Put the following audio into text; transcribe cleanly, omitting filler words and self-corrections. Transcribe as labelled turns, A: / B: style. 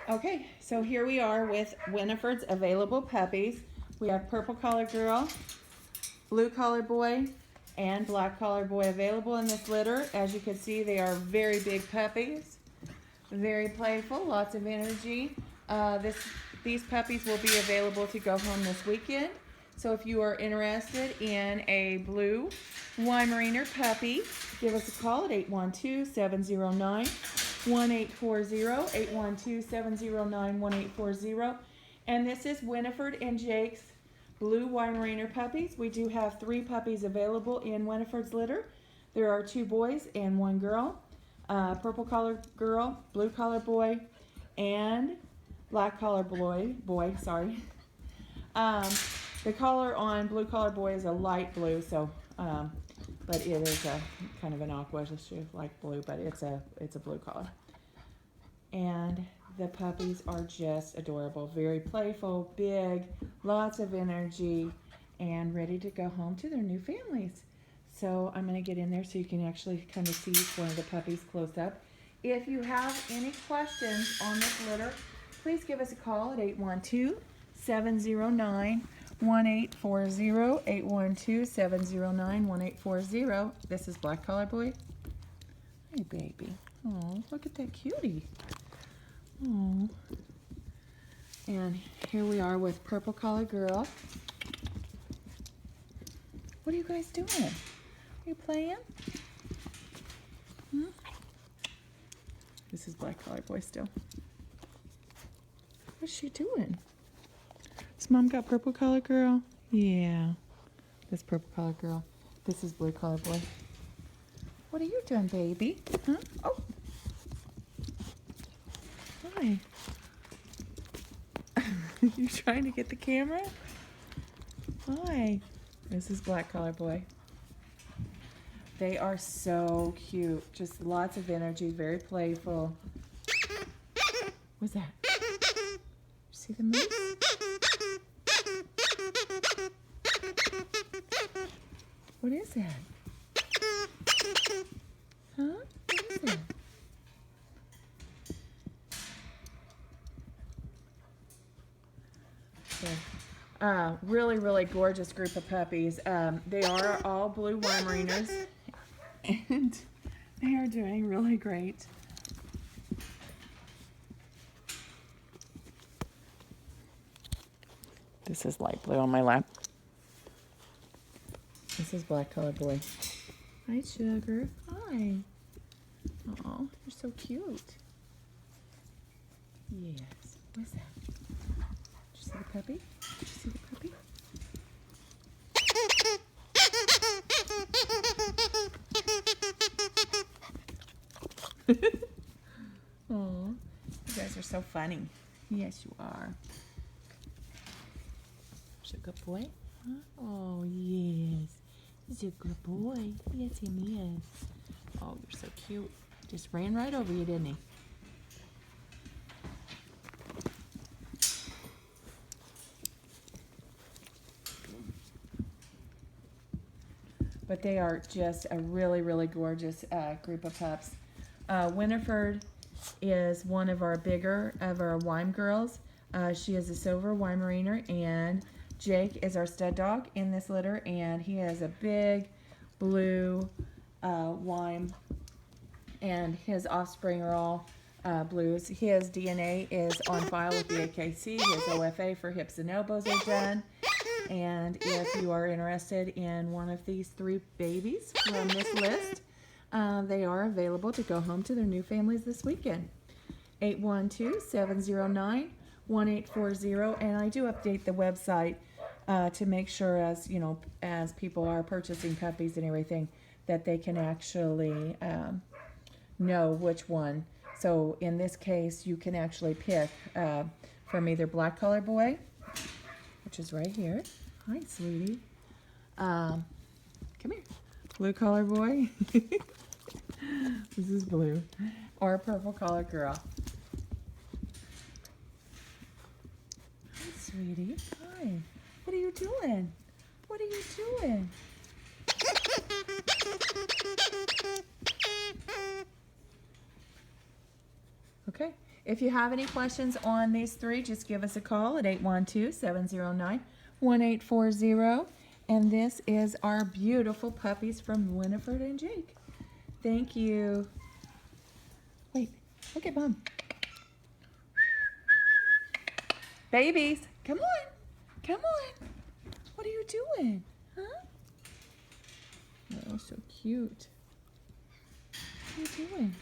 A: Okay, so here we are with Wheniford's available puppies. We have purple collar girl, blue collar boy, and black collar boy available in this litter. As you can see, they are very big puppies, very playful, lots of energy. These puppies will be available to go home this weekend. So if you are interested in a blue Weimaraner puppy, give us a call at 812-709-1840, 812-709-1840. And this is Wheniford and Jakes blue Weimaraner puppies. We do have 3 puppies available in Wheniford's litter. There are 2 boys and 1 girl. Purple collar girl, blue collar boy, and black collar boy, the collar on blue collar boy is a light blue, so but it is a kind of an aqua like blue, but it's a blue collar. And the puppies are just adorable, very playful, big, lots of energy, and ready to go home to their new families. So I'm going to get in there so you can actually kind of see each one of the puppies close up. If you have any questions on this litter, please give us a call at 812-709-1840, 812-709-1840. This is Black Collar Boy. Hey, baby. Oh, look at that cutie. Oh. And here we are with Purple Collar Girl. What are you guys doing? Are you playing? This is Black Collar Boy still. What's she doing? Has Mom got Purple Collar Girl? Yeah. This Purple Collar Girl. This is Blue Collar Boy. What are you doing, baby? Huh? Oh. Hi. You trying to get the camera? Hi. This is Black Collar Boy. They are so cute. Just lots of energy, very playful. What's that? You see the moose? What is that? Huh? What is that? Really, really gorgeous group of puppies. They are all blue Weimaraners, and they are doing really great. This is light blue on my lap. This is Black Collar Boy. Hi, Sugar. Hi. Oh, you're so cute. Yes. What's that? Did you see the puppy? Did you see the puppy? Oh, you guys are so funny. Yes, you are. Is a good boy? Huh? Oh, yes. He's a good boy. Yes, he is. Oh, you're so cute. Just ran right over you, didn't he? But they are just a really, really gorgeous group of pups. Wheniford is one of our bigger of our Weim girls. She is a silver Weimaraner, and Jake is our stud dog in this litter, and he has a big blue Weim, and his offspring are all blues. His DNA is on file with the AKC. His OFA for hips and elbows are done. And if you are interested in one of these 3 babies from this list, they are available to go home to their new families this weekend. 812-709-1840, and I do update the website to make sure, as you know, as people are purchasing puppies and everything, that they can actually know which one. So in this case, you can actually pick from either Black Collar Boy, which is right here. Hi, sweetie. Come here. Blue Collar Boy. This is Blue. Or Purple Collar Girl. Hi, sweetie. Hi. What are you doing? What are you doing? Okay. If you have any questions on these three, just give us a call at 812-709-1840. And this is our beautiful puppies from Wheniford and Jake. Thank you. Wait, look at Mom. Babies, come on. Come on. What are you doing? Huh? Oh, so cute. What are you doing?